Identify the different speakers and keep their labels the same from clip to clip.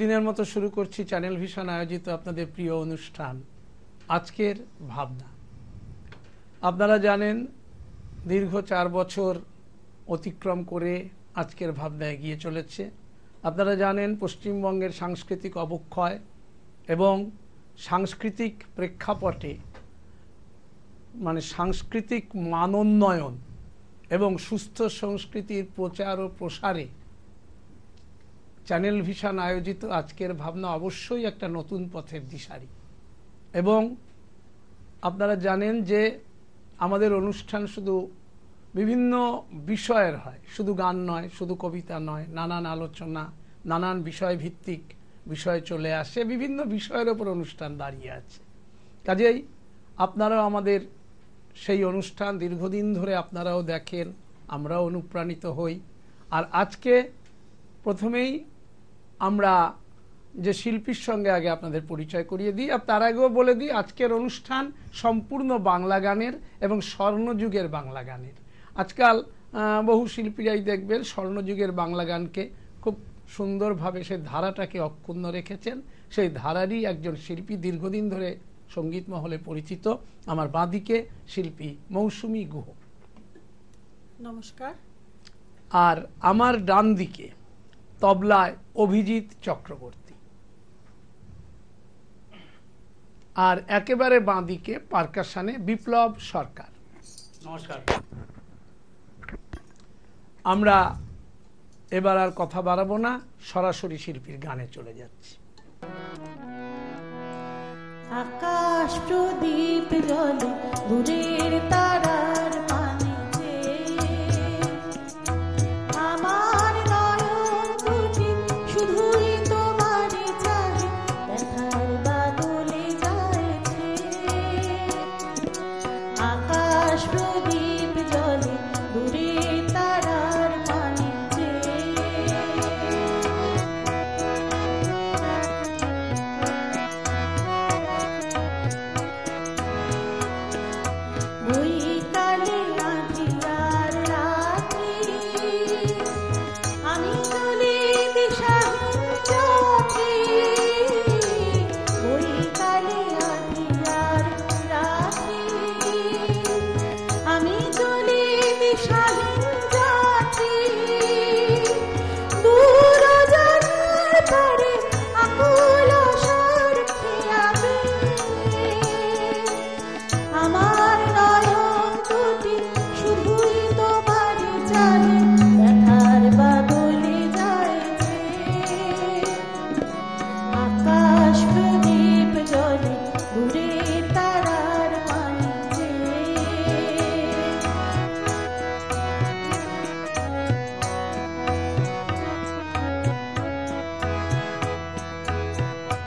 Speaker 1: দিনের মতো শুরু করছি চ্যানেল ভিশন আয়োজিত আপনাদের প্রিয় অনুষ্ঠান আজকের ভাবনা। আপনারা জানেন দীর্ঘ 4 বছর অতিক্রম করে আজকের ভাবনা এগিয়ে চলেছে। আপনারা জানেন পশ্চিমবঙ্গের সাংস্কৃতিক অবক্ষয় এবং সাংস্কৃতিক প্রেক্ষাপটে সাংস্কৃতিক মানোন্নয়ন এবং সুস্থ সংস্কৃতির প্রচার ও প্রসারে চ্যানেল ভিশন আয়োজিত আজকের ভাবনা অবশ্যই একটা নতুন পথের দিশারি। এবং আপনারা জানেন যে আমাদের অনুষ্ঠান শুধু বিভিন্ন বিষয়ের হয়, শুধু গান নয়, শুধু কবিতা নয়, নানান আলোচনা, নানান বিষয় ভিত্তিক বিষয় চলে আসে, বিভিন্ন বিষয়ের ওপর অনুষ্ঠান দাঁড়িয়ে আছে। কাজেই আপনারাও আমাদের সেই অনুষ্ঠান দীর্ঘদিন ধরে আপনারাও দেখেন, আমরাও অনুপ্রাণিত হই। আর আজকে প্রথমেই আমরা যে শিল্পীর সঙ্গে আগে আপনাদের পরিচয় করিয়ে দিই, আর তার আগেও বলে দিই আজকের অনুষ্ঠান সম্পূর্ণ বাংলা গানের এবং স্বর্ণযুগের বাংলা গানের। আজকাল বহু শিল্পীরাই দেখবেন স্বর্ণযুগের বাংলা গানকে খুব সুন্দরভাবে সেই ধারাটাকে অক্ষুণ্ণ রেখেছেন। সেই ধারারই একজন শিল্পী, দীর্ঘদিন ধরে সঙ্গীত মহলে পরিচিত। আমার বাঁদিকে শিল্পী মৌসুমী গুহ,
Speaker 2: নমস্কার।
Speaker 1: আর আমার ডান দিকে তবলায় অভিজিৎ চক্রবর্তী, আর একেবারে বাঁদিকে পারকাশনে বিপ্লব সরকার।
Speaker 3: নমস্কার।
Speaker 1: আমরা এবার আর কথা বাড়াবো না, সরাসরি শিল্পীর গানে চলে যাচ্ছি।
Speaker 2: আকাশ প্রদীপ জ্বলে দূরের তারার পানে, আমার নয়ন দুটি শুধুই তোমারে চাহে, ব্যথার বাদলে যাচ্ছে। আকাশ প্রদীপ জ্বলে দূরের তারার পানে, বৈকালে আঁধিয়ার রাত্রি, আমি চলি দিশাহীন পথে। বৈকালে আঁধিয়ার রাত্রি, আমি চলি দিশাহীন পথে। দূর জানার পারে আকুল আশার খেয়াবে, আমার নয়ন দুটি শুধুই তোমারে চাহে, ব্যথার বাদলে যাচ্ছে। আকাশ প্রদীপ জ্বলে দূরের তারার পানে,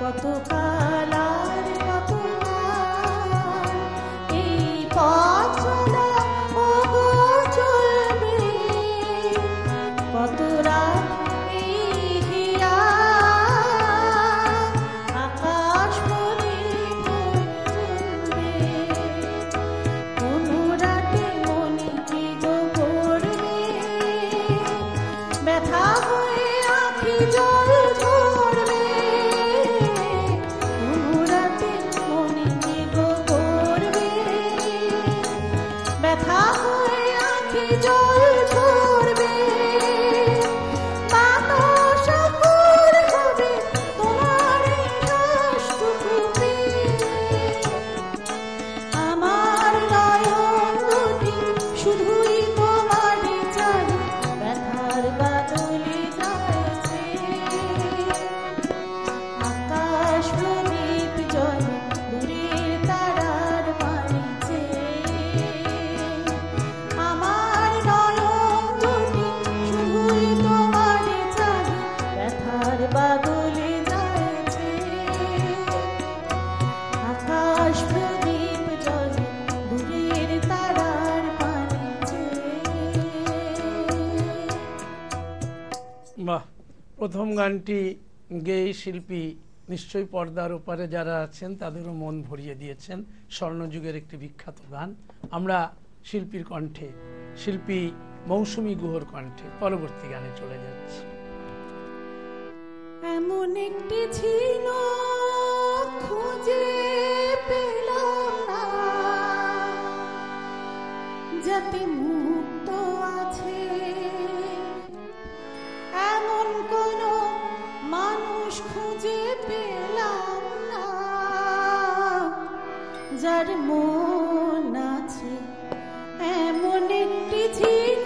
Speaker 2: কত কাল আর কত কাল এই পথ চলা ওগো চলবে, কত রাত এই হিয়া আকাশ প্রদীপ জ্বলবে। কোনো রাতে মনে কি গো করবে, ব্যথা হয়ে আঁখি জল ঝরবে। কোনো রাতে মনে কি গো করবে, ব্যথা হয়ে আঁখি জল ঝরবে। বাতাস আকুল হবে তোমার এই শ্বাসটুকু পেয়ে, আমার নয়ন দুটি শুধুই তোমারে চাহে, ব্যথার বাদলে যাচ্ছে। আকাশ প্রদীপ জ্বলে দূরের তারার পানে, আমার নয়ন দুটি শুধুই তোমারে চাহে, ব্যথার বাদলে যাচ্ছে। আকাশ প্রদীপ জ্বলে দূরের তারার পানে।
Speaker 1: বাহ! প্রথম গানটি গেয়ে শিল্পী নিশ্চয়ই পর্দার ওপারে যারা আছেন তাদেরও মন ভরিয়ে দিয়েছেন। স্বর্ণযুগের একটি বিখ্যাত গান। আমরা শিল্পীর কণ্ঠে, শিল্পী মৌসুমী গুহর কণ্ঠে পরবর্তী গানে চলে যাচ্ছি।
Speaker 2: এমন একটি ছিল খুঁজে পেলাম না, যাতে মুক্ত আছে এমন কোন মানুষ খুঁজে পেলাম না, যার মন আছে এমন একটি ছিল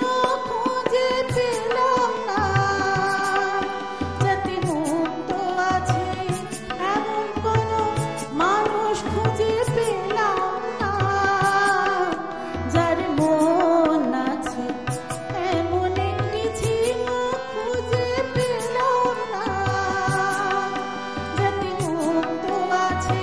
Speaker 2: খুঁজে পেলাম না, যাতে মুক্ত আছে এমন কোন মানুষ খুঁজে পেলাম না, যার মন আছে এমন একটি ছিল খুঁজে পেলাম না, যাতে মুক্ত আছে।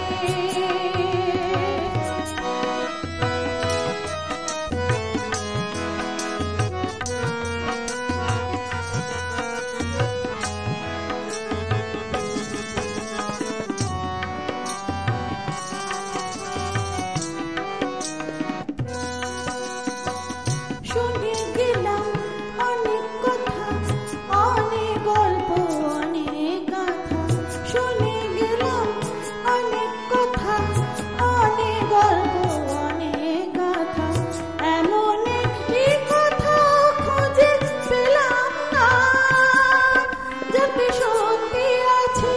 Speaker 2: শুনে গেলাম অনেক কথা, অনেক গল্প, অনেক গাথা, শুনে গেলাম অনেক কথা, অনেক গল্প, অনেক গাথা, এমন একটি কথা খুঁজে পেলাম না, যাতে সত্যি আছে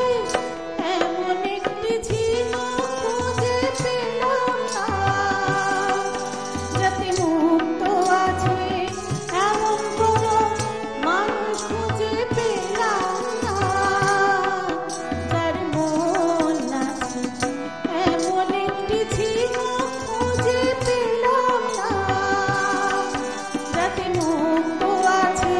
Speaker 2: এমন একটি ছিল খুঁজে পেলাম না, যাতে মুক্ত আছে এমন কোন মানুষ খুঁজে পেলাম না, যার মন আছে এমন একটি ছিল খুঁজে পেলাম না, যাতে মুক্ত আছে।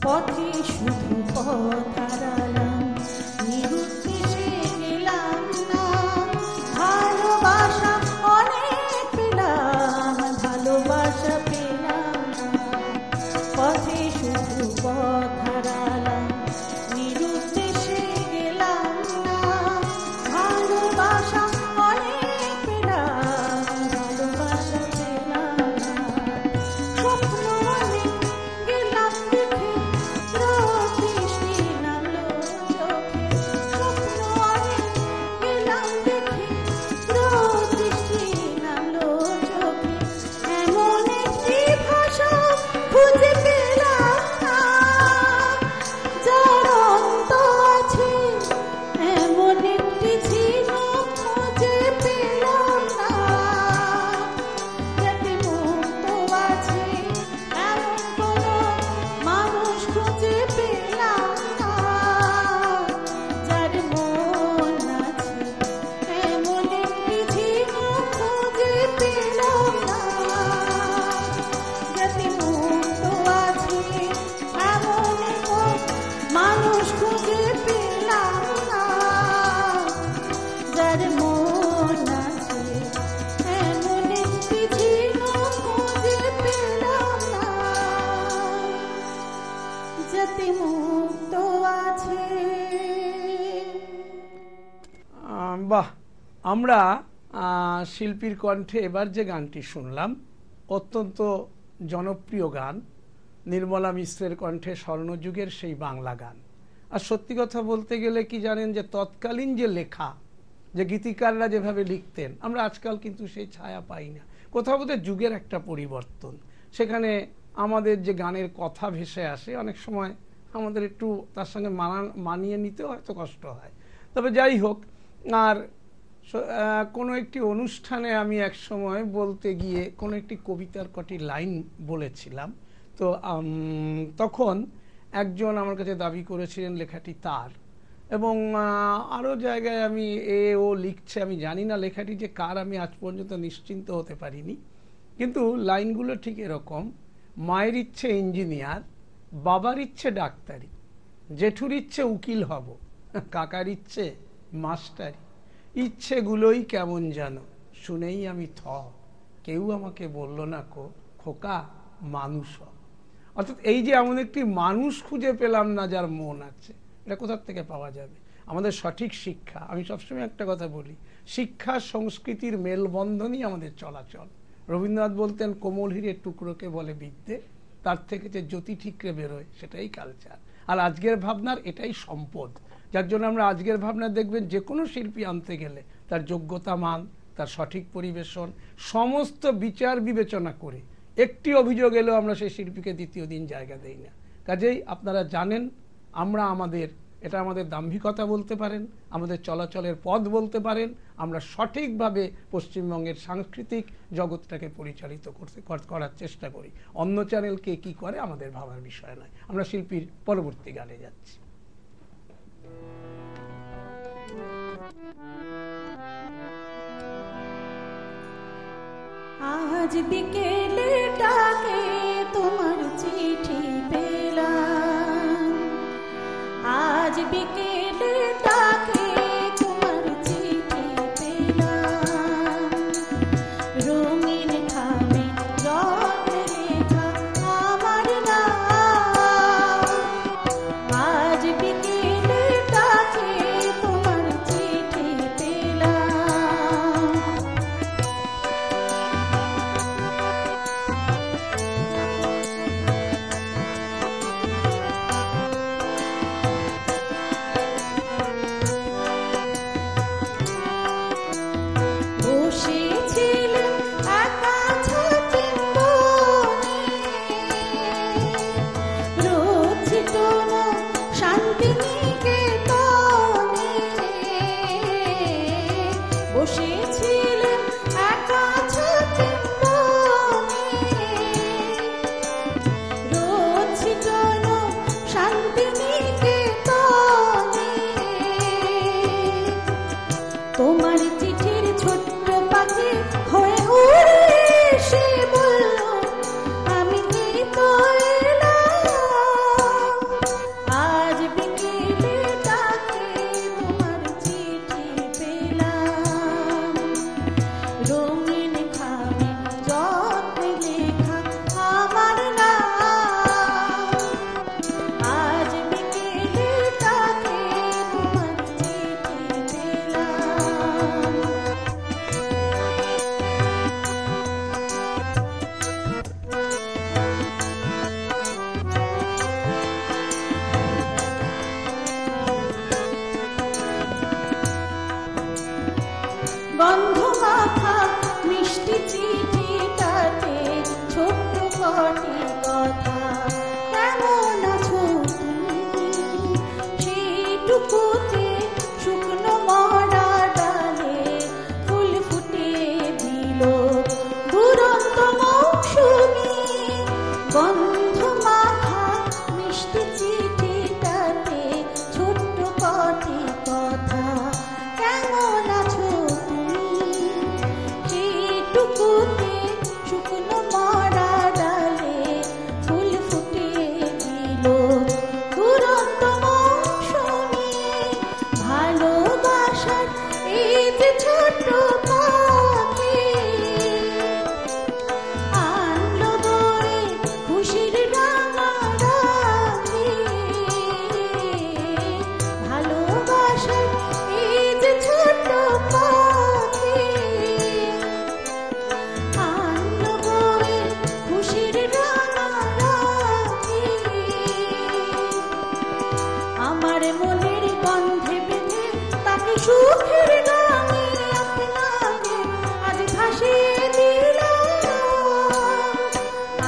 Speaker 2: পথে শুধু পথ হারালাম, নিরুদ্দেশে গেলাম না, ভালোবাসা অনেক পেলাম, ভালোবাসা পেলাম না, পথে শুধু পথ হারালাম, নিরুদ্দেশে গেলাম না, ভালোবাসা অনেক পেলাম, ভালোবাসা পেলাম না, স্বপ্ন অনেক গেলাম দেখে, রোদ বৃষ্টি নামলো চোখে, স্বপ্ন অনেক গেলাম দেখে, রোদ বৃষ্টি নামলো চোখে, এমন একটি ভাষা খুঁজে পেলাম না, যার অন্ত আছে এমন একটি ছিল খুঁজে পেলাম না, যাতে মুক্ত আছে এমন কোন মানুষ খুঁজে পেলাম না, যার মন আছে এমন একটি ছিল খুঁজে পেলাম না, যাতে মুক্ত আছে এমন কোন মানুষ খুঁজে পেলাম না, যার মন আছে এমন একটি ছিল খুঁজে পেলাম না, যাতে মুক্ত আছে।
Speaker 1: বাহ, আমরা শিল্পীর কণ্ঠে এবার যে গানটি শুনলাম অত্যন্ত জনপ্রিয় গান, নির্মলা মিশ্রের কণ্ঠে স্বর্ণযুগের সেই বাংলা গান। আর সত্যি কথা বলতে গেলে কি জানেন, যে তৎকালীন যে লেখা, যে গীতিকাররা যেভাবে লিখতেন, আমরা আজকাল কিন্তু সেই ছায়া পাই না। কোথাও বোধহয় যুগের একটা পরিবর্তন, সেখানে আমাদের যে গানের কথা ভেসে আসে অনেক সময় আমাদের একটু তার সঙ্গে মানিয়ে নিতে হয়তো কষ্ট হয়। তবে যাই হোক, আর কোনো একটি অনুষ্ঠানে আমি এক সময় বলতে গিয়ে কোনো একটি কবিতার কটি লাইন বলেছিলাম, তো তখন একজন আমার কাছে দাবি করেছিলেন লেখাটি তার, এবং আরও জায়গায় আমি ও লিখছে, আমি জানি না লেখাটি যে কার, আমি আজ পর্যন্ত নিশ্চিন্ত হতে পারিনি। কিন্তু লাইনগুলো ঠিক এরকম: মায়ের ইচ্ছে ইঞ্জিনিয়ার, বাবার ইচ্ছে ডাক্তারি, জেঠুর ইচ্ছে উকিল হব, কাকার ইচ্ছে মাস্টারি, ইচ্ছেগুলোই কেমন যেন শুনেই আমি থ, কেউ আমাকে বলল না খোকা মানুষ হ। অর্থাৎ এই যে এমন একটি মানুষ খুঁজে পেলাম না যার মন আছে, এটা কোথার থেকে পাওয়া যাবে? আমাদের সঠিক শিক্ষা। আমি সবসময় একটা কথা বলি, শিক্ষা সংস্কৃতির মেলবন্ধনই আমাদের চলাচল। রবীন্দ্রনাথ বলতেন কোমল হীরের টুকরোকে বলে বিদ্যে, তার থেকে যে জ্যোতি ঠিকরে বেরোয় সেটাই কালচার। আর আজকের ভাবনার এটাই সম্পদ, যার জন্য আমরা আজকের ভাবনা দেখবেন যে কোনো শিল্পী আনতে গেলে তার যোগ্যতা, মান, তার সঠিক পরিবেশন সমস্ত বিচার বিবেচনা করে একটি অভিযোগ এলেও আমরা সেই শিল্পীকে দ্বিতীয় দিন জায়গা দেই না। কাজেই আপনারা জানেন আমরা এটা আমাদের দাম্ভিকতা বলতে পারেন, আমাদের চলাচলের পথ বলতে পারেন। আমরা সঠিকভাবে পশ্চিমবঙ্গের সাংস্কৃতিক জগৎটাকে পরিচালিত করার চেষ্টা করি। অন্য চ্যানেল কে কি করে আমাদের ভাবার বিষয় নয়। আমরা শিল্পীর পরবর্তী গানে যাচ্ছি।
Speaker 2: আজ বিকেলে ডাকে তোমার চিঠি পেলাম, আজ বিকেলে ডাকে তোমার চিঠি পেলাম, রঙিন খামে রঙে লেখা আমার নাম, আজ বিকেলে ডাকে তোমার চিঠি পেলাম। বসেছিলাম একা ছাতিম বনে, রচিত শান্তিনিকেতনে, বসেছিলাম একা ছাতিম বনে, রচিত শান্তিনিকেতনে, তোমার চিঠির ছোট্ট পাখি হয়ে উড়ে এসে বলল আমি এই তো এলাম, আজ বিকেলে ডাকে তোমার চিঠি পেলাম, রঙিন খামে যত্নে লেখা আমার নাম, আজ বিকেলে ডাকে তোমার চিঠি পেলাম। গন্ধ মাখা মিষ্টি চিঠিটাতে ছোট্ট কটি কথা, কেমন আছো তুমি, সেইটুকুতে শুকনো মরা ডালে ফুল ফুটিয়ে দিল দুরন্ত মৌসুমি, গন্ধ মাখা মিষ্টি চিঠিটাতে ছোট্ট কটি কথা, কেমন আছো তুমি, সেইটুকুতে শুকনো মরা ডালে ফুল ফুটিয়ে দিল দুরন্ত মৌসুমি, ভালোবাসার এই যে ছোট্ট পাখি আনলো দরে খুশির রাঙা রাখি, ভালোবাসার এই যে ছোট্ট পাখি আনলো দরে খুশির রাঙা রাখি, আমার মনের গন্ধে বেঁধে তাকে সুখের গানে আপনাকে আজ ভাসিয়ে দিলাম,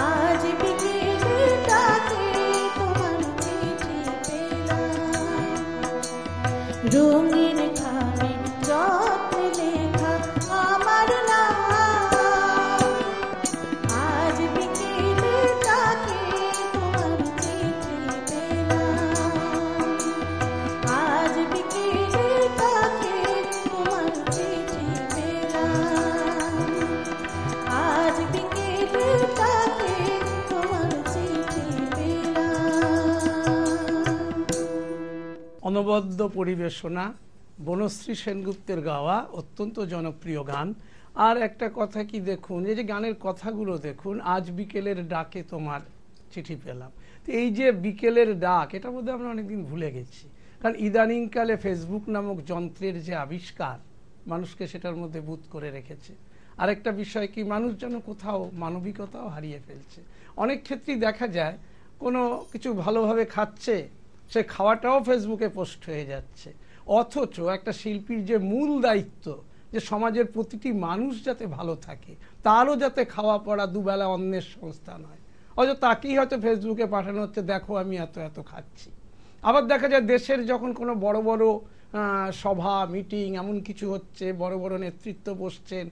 Speaker 2: আজ বিকেলে ডাকে তোমার চিঠি পেলাম, রঙিন খামে যত্নে লেখা আমার নাম, আজ বিকেলে ডাকে তোমার চিঠি পেলাম, আজ বিকেলে ডাকে তোমার চিঠি পেলাম, আজ বিকেলে ডাকে তোমার চিঠি পেলাম।
Speaker 1: অনবদ্য পরিবেশনা, বনশ্রী সেনগুপ্তের গাওয়া অত্যন্ত জনপ্রিয় গান আর একটা কথা কি দেখুন, এই যে গানের কথাগুলো দেখুন, আজ বিকেলের ডাকে তোমার চিঠি পেলাম। তো এই যে বিকেলের ডাক, এটা বোধহয় আমরা অনেকদিন ভুলে গেছি, কারণ ইদানিংকালে ফেসবুক নামক যন্ত্রের যে আবিষ্কার মানুষকে সেটার মধ্যে বুঁদ করে রেখেছে। আরেকটা বিষয় কি, মানুষ যেন কোথাও মানবিকতাও হারিয়ে ফেলছে। অনেক ক্ষেত্রেই দেখা যায় কোনো কিছু ভালোভাবে খাচ্ছে, সে খাওয়াটাও ফেসবুকে পোস্ট হয়ে যাচ্ছে, অথচ একটা শিল্পীর যে মূল দায়িত্ব যে সমাজের প্রতিটি মানুষ যাতে ভালো থাকে, তারও যাতে খাওয়া পড়া দুবেলা অন্যের সংস্থান হয়, অথচ তাকেই হয়তো ফেসবুকে পাঠানো হচ্ছে, দেখো আমি এত এত খাচ্ছি। আবার দেখা যায় দেশের যখন কোনো বড় বড় সভা মিটিং এমন কিছু হচ্ছে, বড় বড় নেতৃত্ব বসছেন,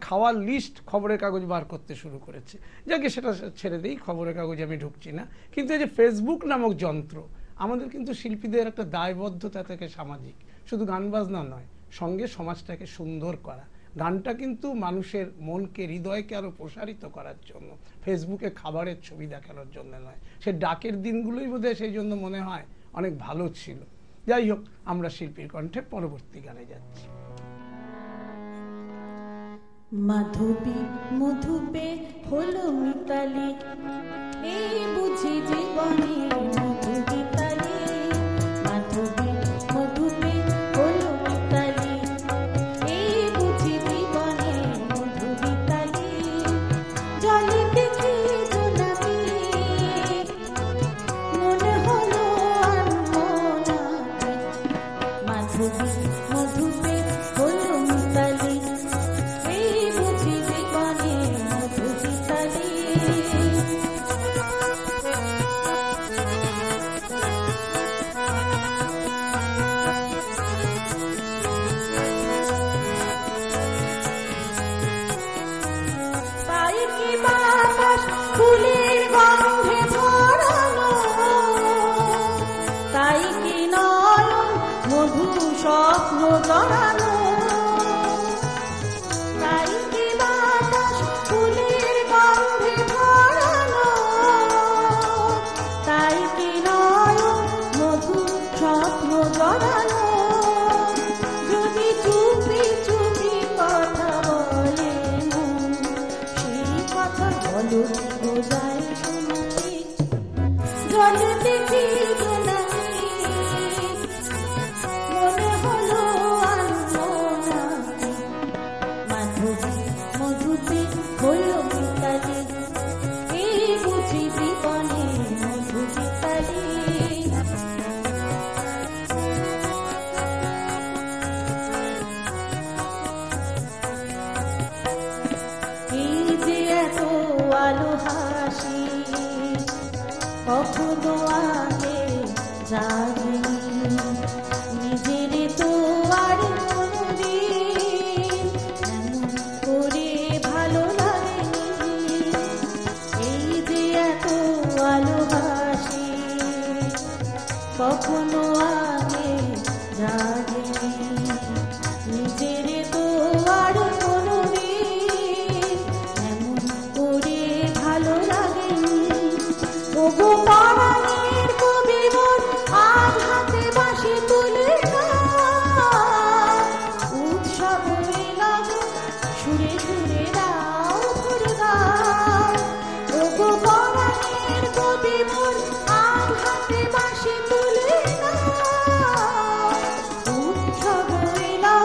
Speaker 1: খাওয়ার লিস্ট খবরের কাগজ বার করতে শুরু করেছে। যাকে সেটা ছেড়ে দিই, খবরের কাগজে আমি ঢুকছি না, কিন্তু এই যে ফেসবুক নামক যন্ত্র, আমাদের কিন্তু শিল্পীদের একটা দায়বদ্ধতা থেকে সামাজিক, শুধু গান বাজনা নয়, সঙ্গে সমাজটাকে সুন্দর করা। গানটা কিন্তু মানুষের মনকে, হৃদয়কে আরো প্রসারিত করার জন্য, ফেসবুকে খাবারের ছবি দেখানোর জন্য নয়। সে ডাকের দিনগুলোই বোধহয় সেই জন্য মনে হয় অনেক ভালো ছিল। যাই হোক, আমরা শিল্পীর কণ্ঠে পরবর্তী গানে যাচ্ছি।
Speaker 2: মাধবী মধুপে হলো মিতালি, এই বুঝি জীবনে মধু গীতালি। মাধবী মধুপে হলো মিতালি, এই বুঝি জীবনে মধু গীতালি। জলে দেখি জোনাকি, মনে হলো আনমনাকি। মাধবী মধুপে হলো মিতালি, এই বুঝি জীবনে মধু গীতালি। তাই কি বাতাস ফুলের গন্ধে ভরানো, তাই কি নয়ন মধু স্বপ্ন জড়ানো। তাই কি বাতাস ফুলের গন্ধে ভরানো, তাই কি নয়ন মধু স্বপ্ন জড়ানো। যদি চুপি চুপি কথা বলে মন, সেই কথা বলো বোঝায় শোনাতে। জলে দেখি জোনাকি, মনে হলো আনমনাকি। মাধবী মধুতে হলো মিতালি, এই বুঝি জীবনে মধু গীতালি। এই যে এত আলো হাসি, কখনো আগে জাগিনি, নিজের তো আর কোনোদিন এমন করে ভালো লাগেনি। এই যে এত আলো হাসি, কখনো আগে জাগিনি, নিজের তো আর কোনোদিন এমন করে ভালো লাগেনি। ওগো পরাণের কবি মন, আজ হাতে বাঁশি তুলে গাও, উৎসব এলো সুরে সুরে দাও ভরে দাও। ওগো পরাণের কবি মন, আজ হাতে বাঁশি তুলে গাও, উৎসব এলো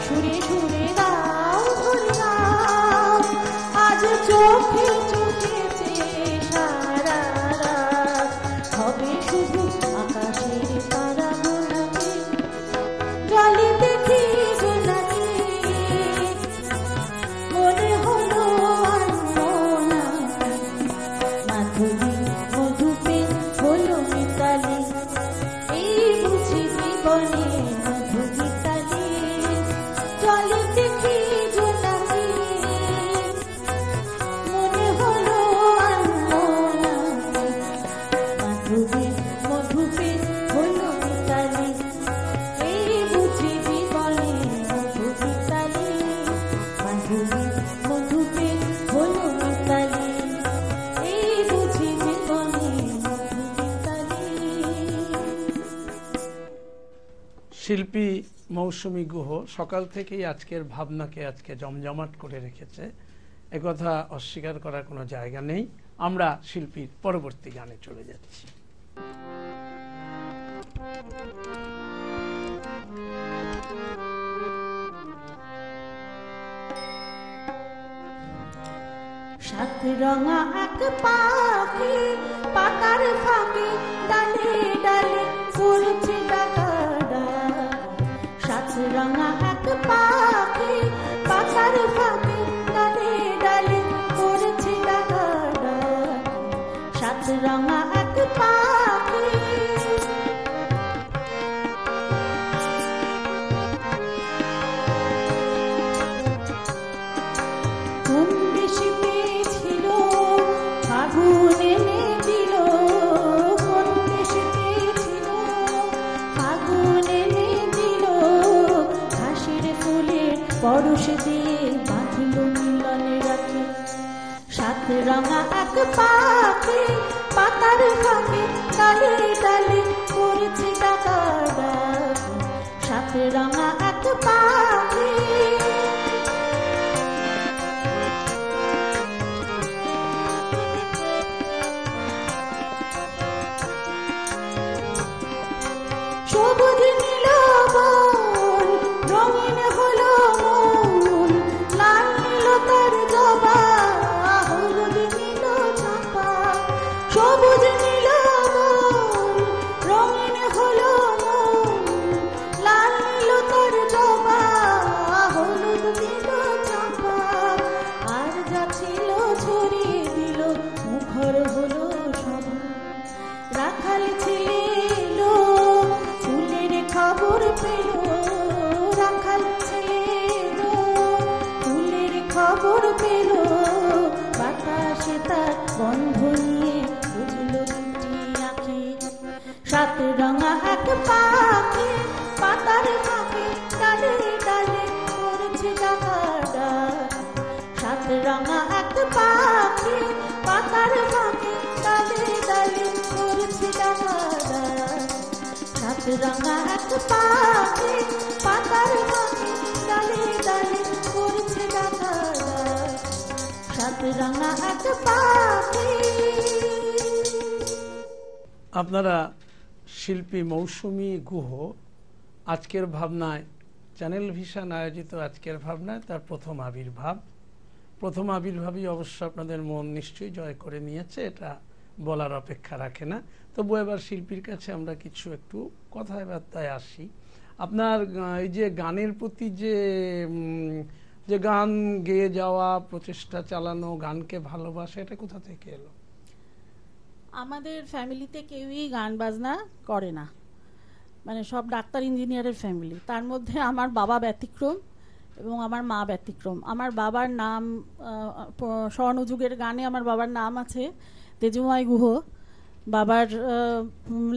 Speaker 2: সুরে সুরে দাও ভরে দাও। আজ চোখে চোখেছে সারা রাত, হবে শুধু আকাশের তারা গোলাপি। জলে দেখি জোনাকি, মনে হলো আনমনাকি। মাধবী মধুপে হলো মিতালি, এই বুঝি জীবনে মধু গীতালি। জলে দেখি জোনাকি, মনে হলো আনমনাকি। মাধবী মধুপে হলো মিতালি, এই বুঝি জীবনে মধু গীতালি। মাধবী মধুপে হলো মিতালি, এই বুঝি জীবনে মধু গীতালি।
Speaker 1: শিল্পী মৌসুমী গুহ সকাল থেকেই আজকের ভাবনাকে আজকে জমজমাট করে রেখেছে, একথা অস্বীকার করার কোনো জায়গা নেই। আমরা শিল্পীর পরবর্তী গানে চলে যাচ্ছি।
Speaker 2: সাত রঙা এক পাখি পাতার ফাঁকে ডালে ডালে ফুলছে ডাকা ডাক। সাত রঙা এক পাখি পাতার ফাঁকে ডালে ডালে ফুলছে ডাকা ডাক। সাত রঙা এক পাখি কোন দেশে পেয়েছিল ফাগুন এনে দিল, কোন দেশে পেয়েছিল ফাগুন এনে দিল। ঘাসের ফুলের পরশ দিয়ে বাঁধিল মিলনে রাখি। সাত রঙা এক পাখি পাতার ফাঁকে ডালে ডালে করেছে ডাকা ডাক। সাত রঙা এক পাখি সবুজ নীল বন রঙিন হলো মন, লাল নীল তার জবা হলুদ নীল চাঁপা। সবুজ নীল বন রঙিন হলো মন, লাল নীল তার জবা হলুদ নীল চাঁপা। আর যা ছিল ছড়িয়ে দিল মুখর হলো সব। রাখাল ছেলে এলো ফুলের খবর পেল, রাখাল ছেলে এলো ফুলের খবর পেল। বাতাসে তার গন্ধ নিয়ে বুঝলো দুটি আঁখি। সাত রঙা এক পাখি পাতার ফাঁকে ডালে ডালে করেছে ডাকা ডাক। সাত রঙা এক পাখি পাতার ফাঁকে ডালে ডালে করেছে ডাকা ডাক। সাত রঙা এক পাখি পাতার ফাঁকে ডালে ডালে করেছে ডাকা ডাক। সাত রঙা এক পাখি।
Speaker 1: আপনারা শিল্পী মৌসুমী গুহ আজকের ভাবনায়, চ্যানেল ভিশন আয়োজিত আজকের ভাবনায় তার প্রথম আবির্ভাবই অবশ্য আপনাদের মন নিশ্চয়ই জয় করে নিয়েছে, এটা বলার অপেক্ষা রাখে না। তবু এবার শিল্পীর কাছে আমরা কিছু একটু কথায় বার্তায় আসি। আপনার এই যে গানের প্রতি যে গান গেয়ে যাওয়া, প্রচেষ্টা চালানো, গানকে ভালোবাসা, এটা কোথা থেকে এলো?
Speaker 3: আমাদের ফ্যামিলিতে কেউই গান বাজনা করে না, মানে সব ডাক্তার ইঞ্জিনিয়ারের ফ্যামিলি। তার মধ্যে আমার বাবা ব্যতিক্রম এবং আমার মা ব্যতিক্রম। আমার বাবার নাম স্বর্ণযুগের গানে আমার বাবার নাম আছে তেজুময় গুহ। বাবার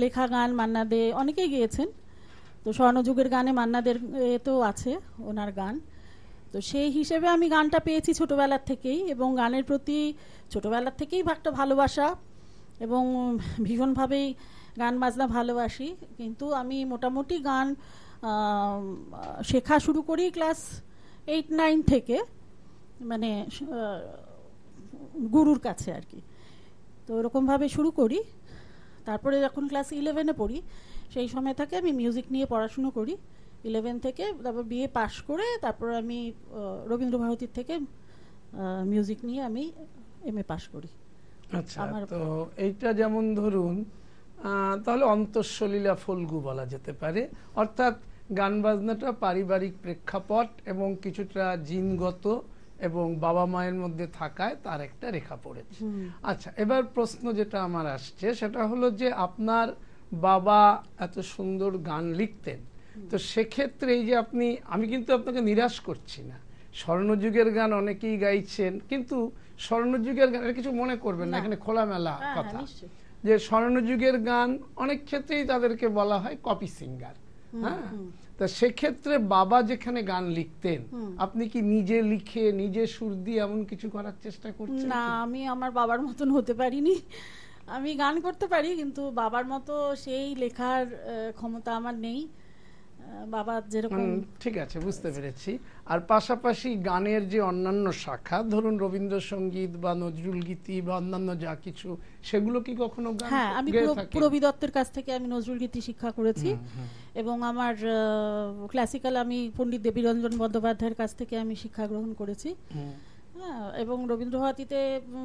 Speaker 3: লেখা গান মান্না দে অনেকেই গেয়েছেন, তো স্বর্ণযুগের গানে মান্না দের এতেও আছে ওনার গান। তো সেই হিসেবে আমি গানটা পেয়েছি ছোটোবেলার থেকেই, এবং গানের প্রতি ছোটোবেলার থেকেই একটা ভালোবাসা, এবং ভীষণভাবেই গান বাজনা ভালোবাসি। কিন্তু আমি মোটামুটি গান শেখা শুরু করি ক্লাস 8-9 থেকে, মানে গুরুর কাছে আর কি। তো ওরকমভাবে শুরু করি। তারপরে যখন ক্লাস 11-এ পড়ি, সেই সময় থেকে আমি মিউজিক নিয়ে পড়াশুনো করি। 11 থেকে তারপর বিএ পাশ করে তারপর আমি রবীন্দ্রভারতীর থেকে মিউজিক নিয়ে আমি এমএ পাশ করি।
Speaker 1: আচ্ছা, তো এইটা যেমন ধরুন তাহলে অন্তঃসলীলা ফল্গু বলা যেতে পারে, অর্থাৎ গান বাজনাটা পারিবারিক প্রেক্ষাপট এবং কিছুটা জিনগত এবং বাবা মায়ের মধ্যে থাকায় তার একটা রেখা পড়েছে। আচ্ছা, এবার প্রশ্ন যেটা আমার আসছে সেটা হলো যে আপনার বাবা এত সুন্দর গান লিখতেন, তো সেক্ষেত্রে এই যে আমি কিন্তু আপনাকে নিরাশ করছি না, স্বর্ণযুগের গান অনেকেই গাইছেন, কিন্তু স্বর্ণযুগের গানের কিছু মনে করবেন না, এখানে খোলামেলা কথা, যে স্বর্ণযুগের গান অনেক ক্ষেত্রেই তাদেরকে বলা হয় কপি সিঙ্গার। হ্যাঁ, তা সেক্ষেত্রে বাবা যেখানে গান লিখতেন, আপনি কি নিজে লিখে নিজে সুর দিয়ে এমন কিছু করার চেষ্টা করছেন?
Speaker 3: না, আমি আমার বাবার মতন হতে পারিনি। আমি গান করতে পারি, কিন্তু বাবার মতো সেই লেখার ক্ষমতা আমার নেই। বাবা যেরকম
Speaker 1: ঠিক আছে, বুঝতে পেরেছি। আর পাশাপাশি গানের যে অন্যান্য শাখা, ধরুন রবীন্দ্রসঙ্গীত বা নজরুল গীতি বা অন্যান্য যা কিছু, সেগুলো কি কখনো গান
Speaker 3: হ্যাঁ, আমি
Speaker 1: গেয়ে থাকেন?
Speaker 3: পুরবী দত্তের কাছ থেকে আমি নজরুল গীতি শিক্ষা করেছি, এবং আমার ক্লাসিক্যাল আমি পণ্ডিত দেবীরঞ্জন বন্দ্যোপাধ্যায়ের কাছ থেকে আমি শিক্ষা গ্রহণ করেছি। হ্যাঁ, এবং রবীন্দ্রভারতীতে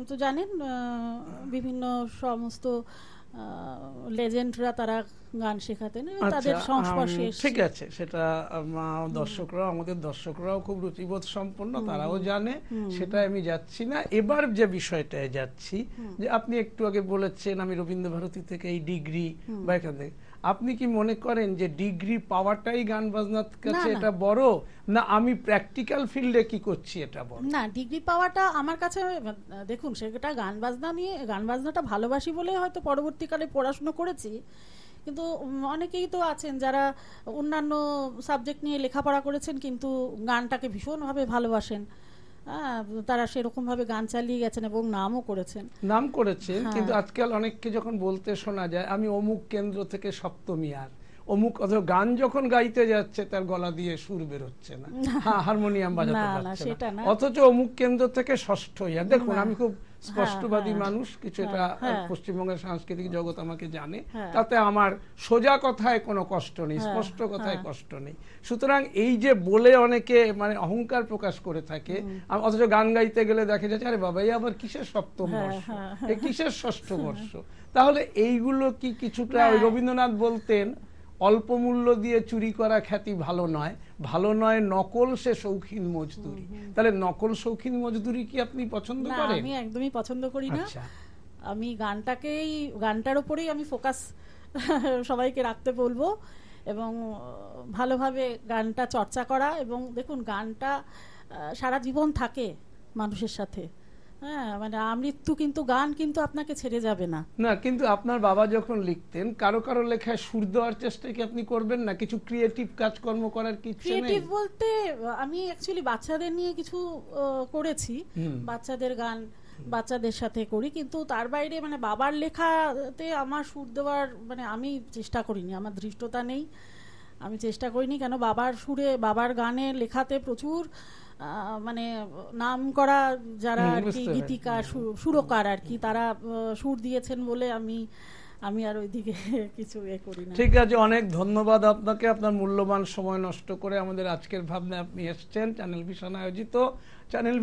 Speaker 3: তো জানেন বিভিন্ন সমস্ত লেজেন্ডরা তারা গান শেখাতেন, তাদের সংস্পর্শে।
Speaker 1: ঠিক আছে, সেটা দর্শকরাও, আমাদের দর্শকরাও খুব রুচিবোধ সম্পন্ন, তারাও জানে, সেটা আমি যাচ্ছি না। এবার যে বিষয়টায় যাচ্ছি, যে আপনি একটু আগে বলেছেন আমি রবীন্দ্রভারতী থেকে এই ডিগ্রি বা এখান থেকে, আপনি কি মনে করেন যে ডিগ্রি পাওয়াটাই গান বাজনার কাছে এটা বড়, না আমি প্র্যাকটিক্যাল ফিল্ডে কি করছি এটা বড়?
Speaker 3: না, ডিগ্রি পাওয়াটা আমার কাছে, দেখুন সেটা গান বাজনা নিয়ে, গান বাজনাটা ভালোবাসি বলে হয়তো পরবর্তীকালে পড়াশোনা করেছি, কিন্তু অনেকেই তো আছেন যারা অন্যান্য সাবজেক্ট নিয়ে লেখাপড়া করেছেন কিন্তু গানটাকে ভীষণভাবে ভালোবাসেন, তারা সেরকম ভাবে গান চালিয়ে গেছেন এবং নামও করেছেন।
Speaker 1: কিন্তু আজকাল অনেককে যখন বলতে শোনা যায় আমি অমুক কেন্দ্র থেকে সপ্তমী, আর অমুক গান যখন গাইতে যাচ্ছে তার গলা দিয়ে সুর বেরোচ্ছে না, হারমোনিয়াম বাজাতে পারছে না, অথচ অমুক কেন্দ্র থেকে ষষ্ঠ ইয়ার। দেখুন, আমি খুব স্পষ্টবাদী মানুষ, কিছু এটা পশ্চিমবঙ্গের সাংস্কৃতিক জগৎ আমাকে জানে, তাতে আমার সোজা কথায় কোনো কষ্ট নেই, স্পষ্ট কথায় কষ্ট নেই। সুতরাং এই যে বলে অনেকে মানে অহংকার প্রকাশ করে থাকে, অথচ গান গাইতে গেলে দেখা যাচ্ছে আরে বাবা এই আবার কিসের সপ্তম বর্ষ, এই কিসের ষষ্ঠ বর্ষ। তাহলে এইগুলো কি কিছুটা, রবীন্দ্রনাথ বলতেন অল্প মূল্য দিয়ে চুরি করা খ্যাতি ভালো নয়, ভালো নয় নকল সে শৌখিন মজদুরি। তাহলে নকল শৌখিন মজদুরি কি আপনি পছন্দ করেন?
Speaker 3: আমি একদমই পছন্দ করি না। আমি গানটার উপরেই আমি ফোকাস সবাইকে রাখতে বলবো, এবং ভালোভাবে গানটা চর্চা করা। এবং দেখুন, গানটা সারা জীবন থাকে মানুষের সাথে, হ্যাঁ, মানে আমৃত্যু, কিন্তু গান কিন্তু আপনাকে ছেড়ে যাবে না।
Speaker 1: না, কিন্তু আপনার বাবা যখন লিখতেন, কারো কারো লেখায় সুর দেওয়ার চেষ্টা কি আপনি করবেন না? কিছু ক্রিয়েটিভ কাজকর্ম করার কি ইচ্ছে নেই?
Speaker 3: ক্রিয়েটিভ বলতে আমি অ্যাকচুয়ালি বাচ্চাদের নিয়ে কিছু করেছি, বাচ্চাদের গান বাচ্চাদের সাথে করি, কিন্তু তার বাইরে মানে বাবার লেখাতে আমার সুর দেওয়ার মানে আমি চেষ্টা করিনি, আমার ধৃষ্টতা নেই, আমি চেষ্টা করিনি। কেন, বাবার সুরে, বাবার গানে লেখাতে প্রচুর মানে নাম করা যারা আর কি গীতিকার, সুরকার আর কি, তারা সুর দিয়েছেন বলে আমি আর ওইদিকে কিছু করি না।
Speaker 1: ঠিক আছে, অনেক ধন্যবাদ আপনাকে, আপনার মূল্যবান সময় নষ্ট করে আমাদের আজকের ভাবনায় আপনি এসেছেন। চ্যানেল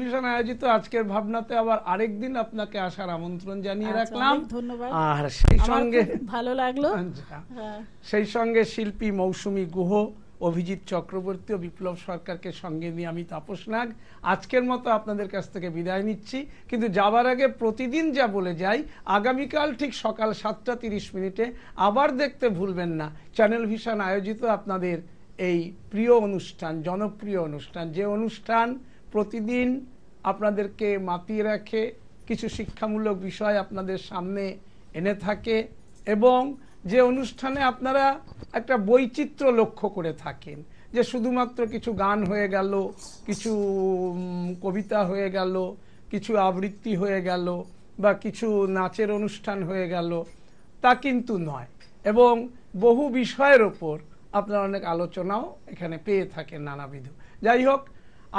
Speaker 1: ভিশন আয়োজিত আজকের ভাবনাতে আবার আরেকদিন আপনাকে আসার আমন্ত্রণ জানিয়ে রাখলাম।
Speaker 3: ধন্যবাদ।
Speaker 1: আর সেই সঙ্গে
Speaker 3: ভালো লাগলো,
Speaker 1: সেই সঙ্গে শিল্পী মৌসুমী গুহ, অভিজিৎ চক্রবর্তী ও বিপ্লব সরকারকে সঙ্গে নিয়ে আমি তাপস নাগ আজকের মতো আপনাদের কাছ থেকে বিদায় নিচ্ছি। কিন্তু যাবার আগে প্রতিদিন যা বলে যাই, আগামীকাল ঠিক সকাল 7:30 আবার দেখতে ভুলবেন না চ্যানেল ভিশন আয়োজিত আপনাদের এই প্রিয় অনুষ্ঠান, জনপ্রিয় অনুষ্ঠান, যে অনুষ্ঠান প্রতিদিন আপনাদেরকে মাতিয়ে রাখে, কিছু শিক্ষামূলক বিষয় আপনাদের সামনে এনে থাকে, এবং যে অনুষ্ঠানে আপনারা একটা বৈচিত্র্য লক্ষ্য করে থাকেন, যে শুধুমাত্র কিছু গান হয়ে গেল, কিছু কবিতা হয়ে গেল, কিছু আবৃত্তি হয়ে গেল, বা কিছু নাচের অনুষ্ঠান হয়ে গেল, তা কিন্তু নয়। এবং বহু বিষয়ের ওপর আপনারা অনেক আলোচনাও এখানে পেয়ে থাকেন নানাবিধ। যাই হোক,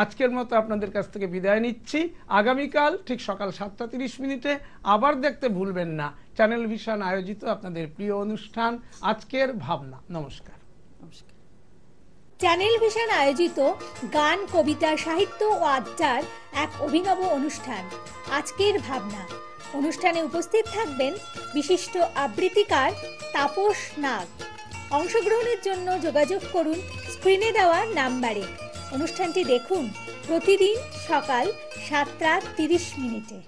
Speaker 1: আজকের মতো আপনাদের কাছ থেকে বিদায় নিচ্ছি। আগামীকাল ঠিক সকাল 7:30 আবার দেখতে ভুলবেন না চ্যানেল ভিশন আয়োজিত আপনাদের প্রিয় অনুষ্ঠান আজকের ভাবনা। নমস্কার।
Speaker 4: চ্যানেল ভিশন আয়োজিত গান, কবিতা, সাহিত্য ও আড্ডার এক অভিনব অনুষ্ঠান আজকের ভাবনা। অনুষ্ঠানে উপস্থিত থাকবেন বিশিষ্ট আবৃত্তিকার তাপস নাগ। অংশগ্রহণের জন্য যোগাযোগ করুন স্ক্রিনে দেওয়া নাম্বারে। অনুষ্ঠানটি দেখুন প্রতিদিন সকাল 7:30।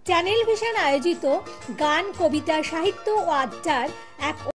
Speaker 4: চ্যানেল ভিশন আয়োজিত গান, কবিতা, সাহিত্য ও আড্ডার এক